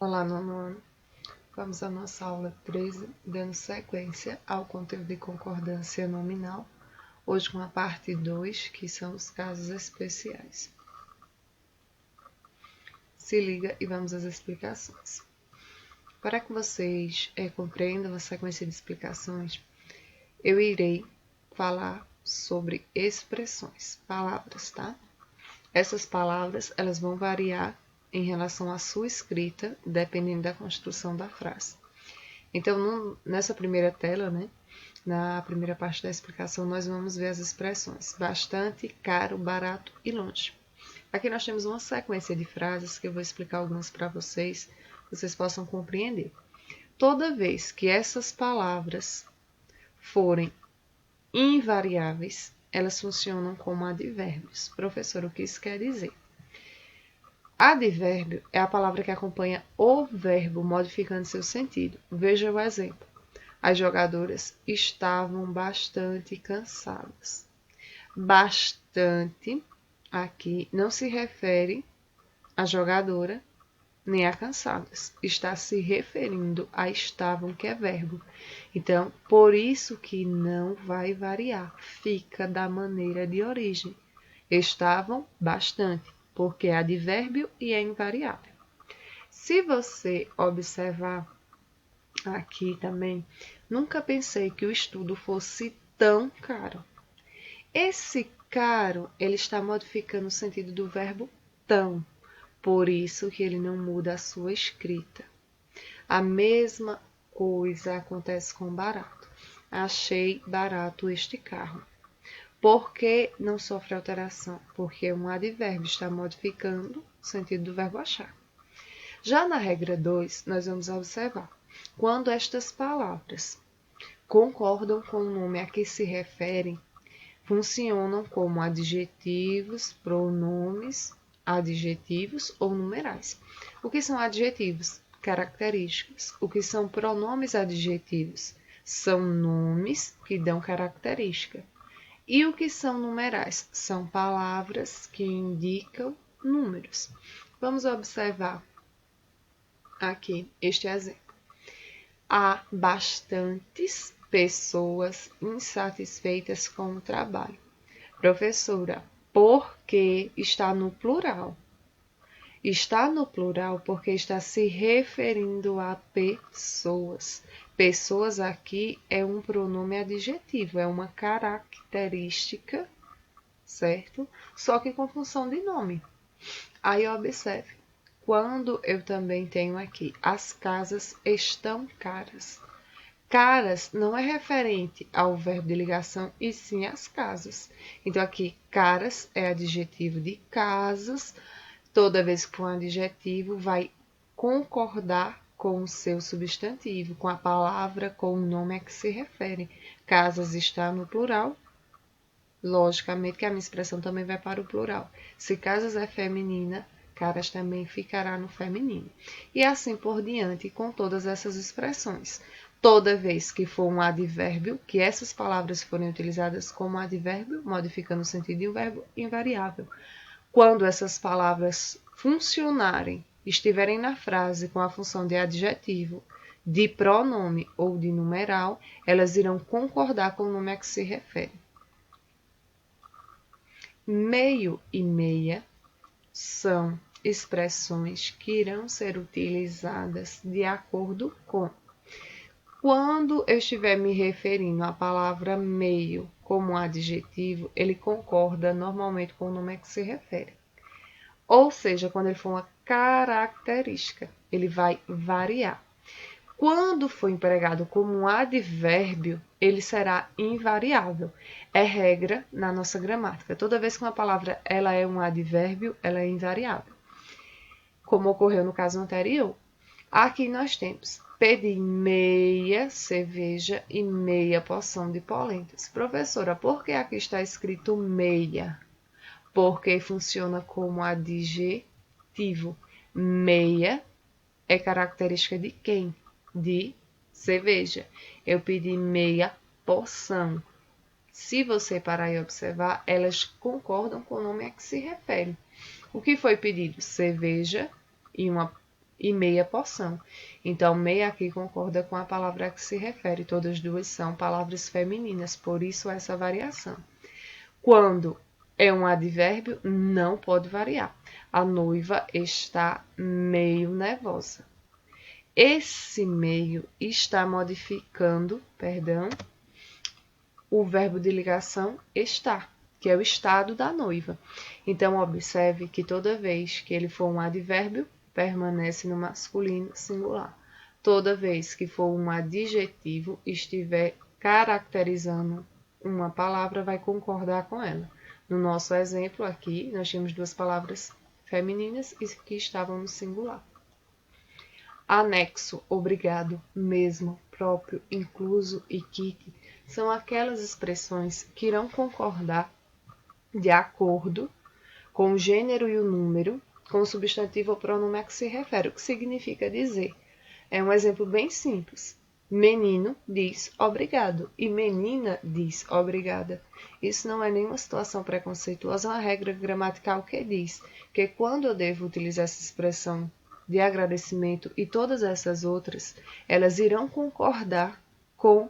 Olá, nono ano. Vamos à nossa aula 13, dando sequência ao conteúdo de concordância nominal, hoje com a parte 2, que são os casos especiais. Se liga e vamos às explicações. Para que vocês compreendam a sequência de explicações, eu irei falar sobre expressões, palavras, tá? Essas palavras, elas vão variar em relação à sua escrita, dependendo da construção da frase. Então, nessa primeira tela, na primeira parte da explicação, nós vamos ver as expressões bastante, caro, barato e longe. Aqui nós temos uma sequência de frases que eu vou explicar algumas para vocês possam compreender. Toda vez que essas palavras forem invariáveis, elas funcionam como advérbios. Professor, o que isso quer dizer? Advérbio é a palavra que acompanha o verbo, modificando seu sentido. Veja o exemplo. As jogadoras estavam bastante cansadas. Bastante aqui não se refere à jogadora nem a cansadas. Está se referindo a estavam, que é verbo. Então, por isso que não vai variar. Fica da maneira de origem. Estavam bastante, porque é advérbio e é invariável. Se você observar aqui também, nunca pensei que o estudo fosse tão caro. Esse caro, ele está modificando o sentido do verbo tão, por isso que ele não muda a sua escrita. A mesma coisa acontece com barato. Achei barato este carro. Por que não sofre alteração? Porque um advérbio está modificando o sentido do verbo achar. Já na regra 2, nós vamos observar. Quando estas palavras concordam com o nome a que se referem, funcionam como adjetivos, pronomes, adjetivos ou numerais. O que são adjetivos? Características. O que são pronomes adjetivos? São nomes que dão característica. E o que são numerais? São palavras que indicam números. Vamos observar aqui este exemplo. Há bastantes pessoas insatisfeitas com o trabalho. Professora, por que está no plural? Está no plural porque está se referindo a pessoas. Pessoas aqui é um pronome adjetivo, é uma característica, certo? Só que com função de nome. Aí observe, quando eu também tenho aqui, as casas estão caras. Caras não é referente ao verbo de ligação, e sim às casas. Então, aqui, caras é adjetivo de casas. Toda vez que for um adjetivo, vai concordar com o seu substantivo, com a palavra, com o nome a que se refere. Casas está no plural. Logicamente que a minha expressão também vai para o plural. Se casas é feminina, caras também ficará no feminino. E assim por diante com todas essas expressões. Toda vez que for um advérbio, que essas palavras forem utilizadas como advérbio, modificando o sentido de um verbo invariável. Quando essas palavras funcionarem, estiverem na frase com a função de adjetivo, de pronome ou de numeral, elas irão concordar com o nome a que se refere. Meio e meia são expressões que irão ser utilizadas de acordo com. Quando eu estiver me referindo à palavra meio como um adjetivo, ele concorda normalmente com o nome a que se refere. Ou seja, quando ele for uma característica, ele vai variar. Quando for empregado como um advérbio, ele será invariável. É regra na nossa gramática. Toda vez que uma palavra ela é um advérbio, ela é invariável. Como ocorreu no caso anterior. Aqui nós temos pedi meia cerveja e meia porção de polentas. Professora, por que aqui está escrito meia? Porque funciona como adjetivo. Meia é característica de quem? De cerveja. Eu pedi meia porção. Se você parar e observar, elas concordam com o nome a que se refere. O que foi pedido? Cerveja e uma e meia porção. Então, meia aqui concorda com a palavra a que se refere. Todas duas são palavras femininas, por isso essa variação. Quando é um advérbio, não pode variar. A noiva está meio nervosa. Esse meio está modificando, o verbo de ligação está, que é o estado da noiva. Então, observe que toda vez que ele for um advérbio, permanece no masculino singular. Toda vez que for um adjetivo, estiver caracterizando uma palavra, vai concordar com ela. No nosso exemplo aqui, nós tínhamos duas palavras femininas e que estavam no singular. Anexo, obrigado, mesmo, próprio, incluso e kit são aquelas expressões que irão concordar de acordo com o gênero e o número, com o substantivo ou pronome a que se refere, o que significa dizer. É um exemplo bem simples. Menino diz obrigado e menina diz obrigada. Isso não é nenhuma situação preconceituosa, é uma regra gramatical que diz que quando eu devo utilizar essa expressão de agradecimento e todas essas outras, elas irão concordar com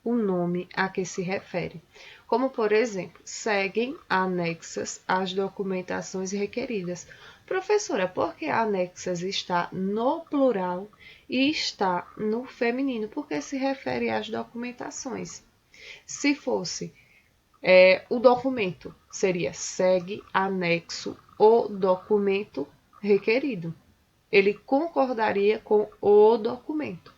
o nome a que se refere. Como, por exemplo, seguem anexas às documentações requeridas. Professora, por que anexas está no plural e está no feminino? Porque se refere às documentações. Se fosse o documento, seria segue anexo o documento requerido. Ele concordaria com o documento.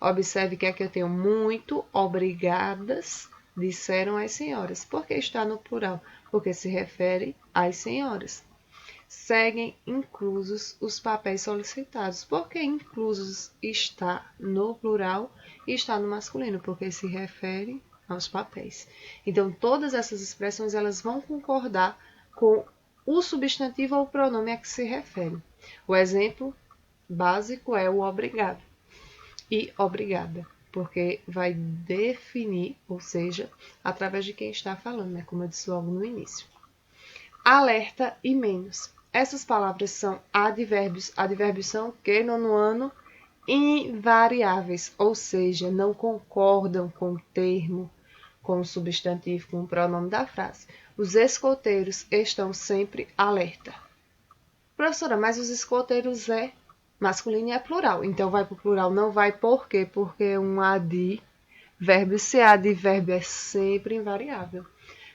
Observe que aqui eu tenho muito obrigadas, disseram as senhoras. Por que está no plural? Porque se refere às senhoras. Seguem inclusos os papéis solicitados. Por que inclusos está no plural e está no masculino? Porque se refere aos papéis. Então, todas essas expressões elas vão concordar com o substantivo ou o pronome a que se refere. O exemplo básico é o obrigado e obrigada, porque vai definir, ou seja, através de quem está falando, né? Como eu disse logo no início. Alerta e menos. Essas palavras são advérbios. Advérbios são o que, nono ano? Invariáveis, ou seja, não concordam com o termo, com o substantivo, com o pronome da frase. Os escoteiros estão sempre alerta. Professora, mas os escoteiros é masculino e é plural. Então, vai para o plural. Não vai por quê? Porque um advérbio, se advérbio é sempre invariável.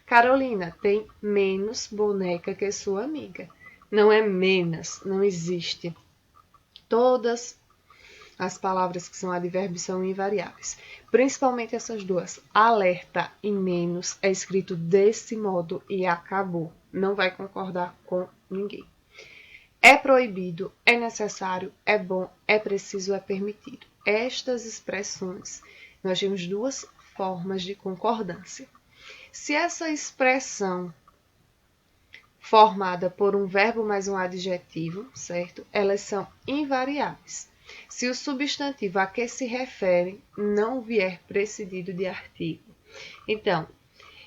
Carolina tem menos boneca que sua amiga. Não é menos, não existe. Todas as palavras que são advérbios são invariáveis. Principalmente essas duas. Alerta e menos é escrito desse modo e acabou. Não vai concordar com ninguém. É proibido, é necessário, é bom, é preciso, é permitido. Estas expressões, nós temos duas formas de concordância. Se essa expressão formada por um verbo mais um adjetivo, certo? Elas são invariáveis. Se o substantivo a que se refere não vier precedido de artigo. Então,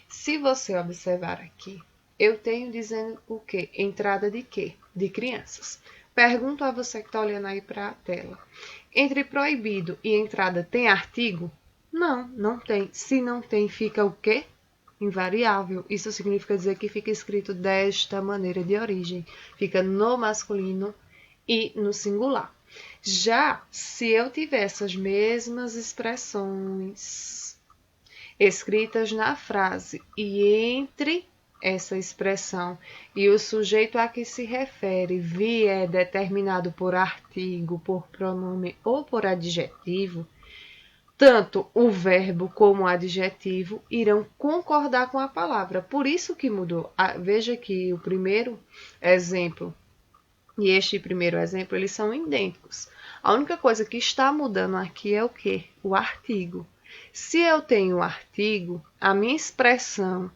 se você observar aqui, eu tenho dizendo o quê? Entrada de quê? De crianças. Pergunto a você que está olhando aí para a tela. Entre proibido e entrada tem artigo? Não, não tem. Se não tem, fica o quê? Invariável. Isso significa dizer que fica escrito desta maneira de origem. Fica no masculino e no singular. Já se eu tiver essas mesmas expressões escritas na frase e entre essa expressão e o sujeito a que se refere vier determinado por artigo, por pronome ou por adjetivo, tanto o verbo como o adjetivo irão concordar com a palavra. Por isso que mudou. Veja que o primeiro exemplo e este primeiro exemplo, eles são idênticos. A única coisa que está mudando aqui é o quê? O artigo. Se eu tenho o artigo, a minha expressão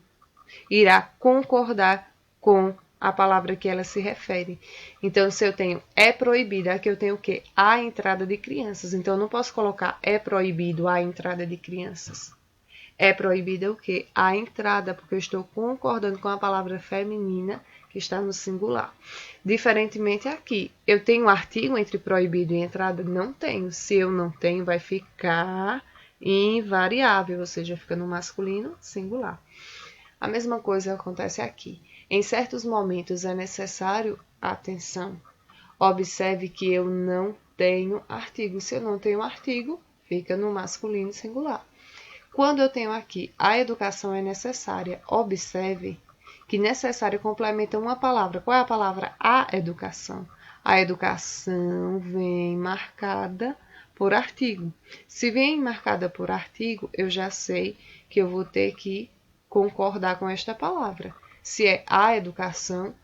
irá concordar com a palavra que ela se refere. Então, se eu tenho é proibido, aqui eu tenho o quê? A entrada de crianças. Então, eu não posso colocar é proibido a entrada de crianças. É proibida o quê? A entrada, porque eu estou concordando com a palavra feminina que está no singular. Diferentemente aqui, eu tenho artigo entre proibido e entrada? Não tenho. Se eu não tenho, vai ficar invariável, ou seja, fica no masculino singular. A mesma coisa acontece aqui. Em certos momentos é necessário atenção. Observe que eu não tenho artigo. Se eu não tenho artigo, fica no masculino singular. Quando eu tenho aqui a educação é necessária, observe que necessário complementa uma palavra. Qual é a palavra? A educação. A educação vem marcada por artigo. Se vem marcada por artigo, eu já sei que eu vou ter que concordar com esta palavra. Se é a educação,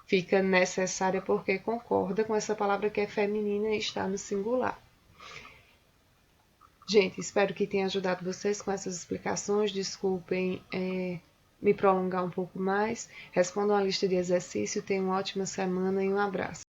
fica necessária porque concorda com essa palavra que é feminina e está no singular. Gente, espero que tenha ajudado vocês com essas explicações. Desculpem me prolongar um pouco mais. Respondam a lista de exercício. Tenham uma ótima semana e um abraço.